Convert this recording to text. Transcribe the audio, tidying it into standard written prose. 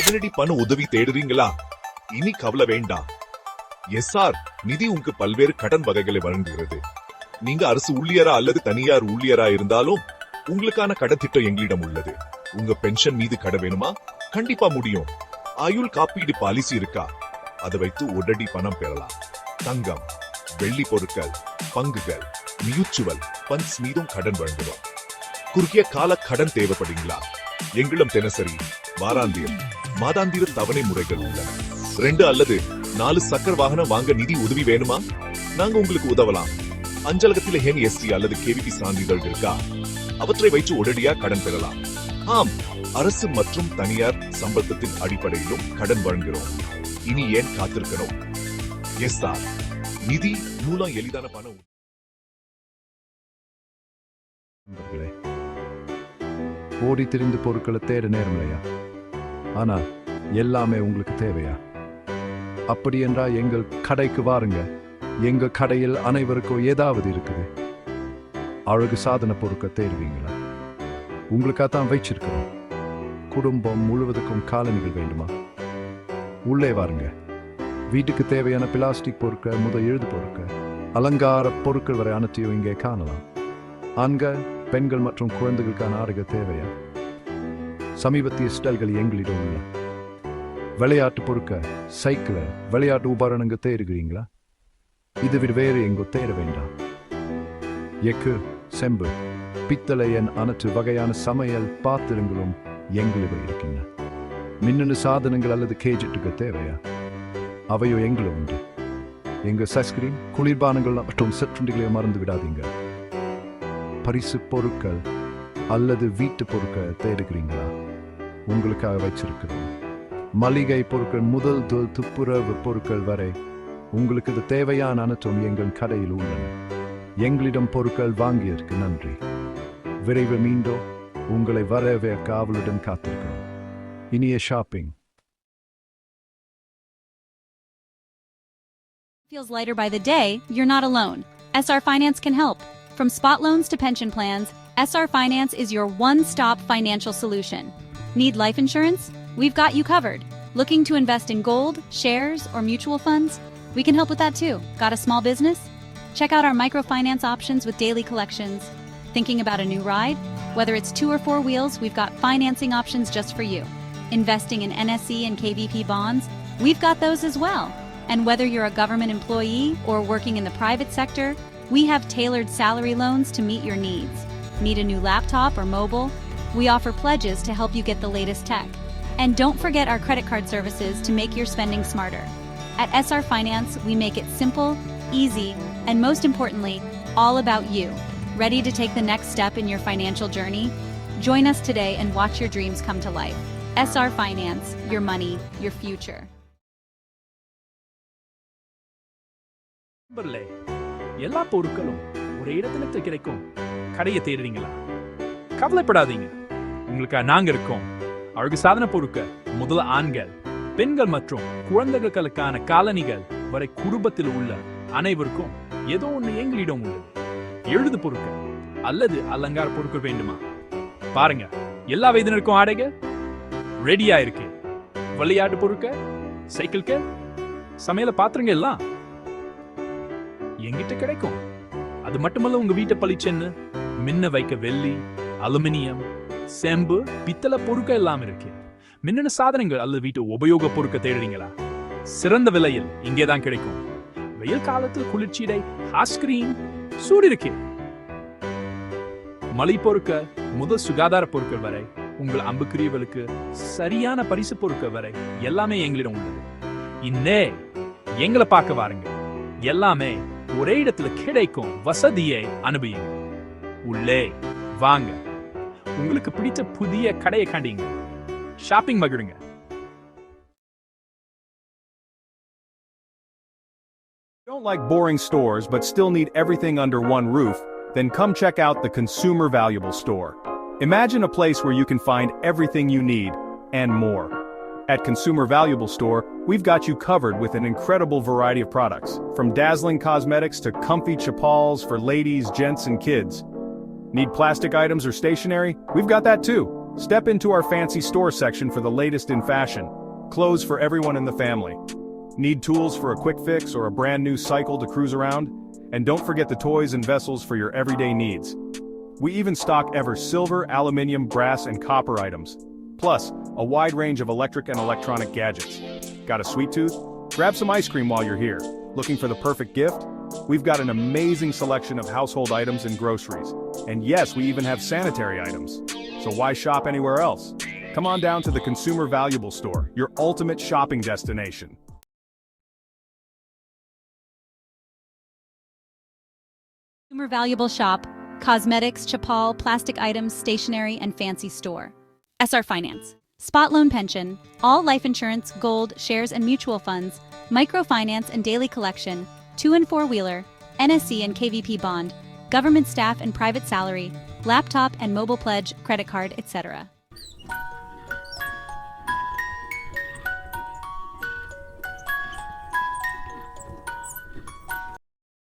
உடனடி பண உதவி தேடுறீங்களா? இனி கவலை வேண்டாம். எஸ்ஆர் நிதி உங்களுக்கு பல்வேறு கடன் வகைகளை வழங்குகிறது. நீங்க அரசு ஊழியரா அல்லது தனியார் ஊழியரா இருந்தாலும் உங்களுக்கான கடன் திட்டம் எங்களிடம் உள்ளது. உங்க பென்ஷன் மீது கடன் வேணுமா? கண்டிப்பா முடியும். ஆயுள் காப்பீடு பாலிசி இருக்கா? அதை வைத்து உடனடி பணம் பெறலாம். தங்கம், வெள்ளி பொருட்கள், பங்குகள், மியூச்சுவல் ஃபண்ட்ஸ் மீதும் கடன் வழங்குவோம். குறுகிய கால கடன் தேவைப்படுங்களா? எங்களிடம் தினசரி, வாராந்திரம், மாதாந்திர தவணை முறைகள் உள்ளன. 2 அல்லது 4 சக்கர வாகனம் வாங்க நிதி உதவி வேணுமா? நாங்க உங்களுக்கு உதவலாம். அஞ்சலகத்தில் HST அல்லது KVP சான்றிதழ் இருக்கா? அவற்றை வைத்து உடனடியா கடன் பெறலாம். ஆம், அரசு மற்றும் தனியார் சம்பளத்தின் அடிப்படையிலும் கடன் வழங்குகிறோம். இனி ஏன் காத்திருக்கணும்? எஸ்ஆர் நிதி மூலம் எளிதான பணம். ஓடி திரிந்து பொருட்களை தேட நேரம் இல்லையா? ஆனா எல்லாமே உங்களுக்கு தேவையா? அப்படி என்றால் எங்கள் கடைக்கு வாருங்க. எங்க கடையில் அனைவருக்கும் ஏதாவது இருக்குது. அழகு சாதன பொருட்கள் தேடுவீங்களா? உங்களுக்காகத்தான் வச்சிருக்கிறோம். குடும்பம் முழுவதுக்கும் காலணிகள் வேண்டுமா? உள்ளே வாருங்க. வீட்டுக்கு தேவையான பிளாஸ்டிக் பொருட்கள் முதல் எழுது பொருட்கள், அலங்கார பொருட்கள் வரை அனைத்தையும் இங்கே காணலாம். ஆண்கள், பெண்கள் மற்றும் குழந்தைகளுக்கான ஆடைகள் தேவையா? சமீபத்திய ஸ்டைல்கள் எங்களிடம் உள்ள விளையாட்டு பொருட்கள், சைக்கிள், விளையாட்டு உபகரணங்கள் தேடுகிறீங்களா? இது விட வேறு எங்கோ தேட வேண்டாம். எக்கு, செம்பு, பித்தளை என் அனைத்து வகையான சமையல் பாத்திரங்களும் எங்களிடம் இருக்கின்றன. மின்னணு சாதனங்கள் அல்லது கேஜெட்டுகள் தேவையா? அவையோ எங்களும் உண்டு. எங்க சஸ்கிரீன், குளிர்பானங்கள் மற்றும் சிற்றுண்டிகளை மறந்து விடாதீங்க. பரிசு பொருட்கள் அல்லது வீட்டு பொருட்கள் தேடுகிறீங்களா? உங்களுக்காக வச்சிருக்கிறோம். மளிகை பொருட்கள் முதல் துப்புரவு பொருட்கள் வரை உங்களுக்கு இது தேவையான அனைத்தும் எங்கள் கடையில் உள்ளன. எங்களிடம் பொருட்கள் வாங்கியதற்கு நன்றி. விரைவில் மீண்டும் உங்களை வரவேற்க ஆவலுடன் காத்திருக்கிறோம். இனிய shopping. Feels lighter by the day, you're not alone. SR Finance can help. From spot loans to pension plans, SR Finance is your one-stop financial solution. Need life insurance? We've got you covered. Looking to invest in gold, shares, or mutual funds? We can help with that too. Got a small business? Check out our microfinance options with daily collections. Thinking about a new ride? Whether it's 2 or 4 wheels, we've got financing options just for you. Investing in NSE and KVP bonds? We've got those as well. And whether you're a government employee or working in the private sector, we have tailored salary loans to meet your needs. Need a new laptop or mobile? We offer pledges to help you get the latest tech. And don't forget our credit card services to make your spending smarter. At SR Finance, we make it simple, easy, and most importantly, all about you. Ready to take the next step in your financial journey? Join us today and watch your dreams come to life. SR Finance, your money, your future. எல்லா பொருட்களும் ஒரே இடத்துல கிடைக்கும். கடையை தேடுறீங்களா? கவலைப்படாதீங்க, உங்களுக்கு நாங்க இருக்கோம். அழகு சாதன பொருட்கள் முதல் ஆண்கள், பெண்கள் மற்றும் குழந்தைகளுக்கான காலணிகள் வரை குடும்பத்தில் உள்ள அனைவருக்கும் ஏதோ ஒன்று எங்களிடம் உள்ளது. எழுது பொருட்கள் அல்லது அலங்கார பொருட்கள் வேண்டுமா? பாருங்க, எல்லா வயதினருக்கும் ஆடைகள் ரெடியா இருக்கு. விளையாட்டு பொருட்கள், சைக்கிள்கள், சமையல பாத்திரங்கள் எல்லாம் எங்கிட்ட கிடைக்கும். அது மட்டுமல்ல, உங்க வீட்டை பளிச்சென்னு மின்ன வைக்க வெள்ளி, அலுமினியம், செம்பு, பித்தளை பொருட்கள் எல்லாம் இருக்கு. மின்னணு சாதனங்கள் அல்லது வீட்டு உபயோக பொருட்கள் தேடுறீங்களா? சிறந்த விலையில் இங்கேதான் கிடைக்கும். வெயில் காலத்தில் குளிர்ச்சியை ஹாஸ்கிரீன் சூடு இருக்கு. மலை பொருட்கள் முதல் சுகாதார பொருட்கள் வரை, உங்கள் அம்புக்குரியவர்களுக்கு சரியான பரிசு பொருட்கள் வரை எல்லாமே எங்களிடம் உள்ளது. இன்னே எங்களை பார்க்க வாருங்க. எல்லாமே ஒரே இடத்துல கிடைக்கும். வசதியை அனுபவிங்க. உள்ளே வாங்க. உங்களுக்கு பிடித்த புதிய கடையை கண்டீங்க. Shopping மகிழுங்க. Don't like boring stores but still need everything under one roof? Then come check out the Consumer Valuable Store. Imagine a place where you can find everything you need and more. At Consumer Valuable Store, we've got you covered with an incredible variety of products, from dazzling cosmetics to comfy chapals for ladies, gents, and kids. Need plastic items or stationery? We've got that too. Step into our fancy store section for the latest in fashion. Clothes for everyone in the family. Need tools for a quick fix or a brand new cycle to cruise around? And don't forget the toys and vessels for your everyday needs. We even stock ever silver, aluminium, brass, and copper items. Plus, a wide range of electric and electronic gadgets. Got a sweet tooth? Grab some ice cream while you're here. Looking for the perfect gift? We've got an amazing selection of household items and groceries. And yes, we even have sanitary items. So why shop anywhere else? Come on down to the Consumer Valuable Store, your ultimate shopping destination. Consumer Valuable Shop, cosmetics, chapal, plastic items, stationery, and fancy store. SR Finance. Spot loan pension, all life insurance, gold, shares and mutual funds, microfinance and daily collection, 2- and 4-wheeler, NSC and KVP bond, government staff and private salary, laptop and mobile pledge, credit card, etc.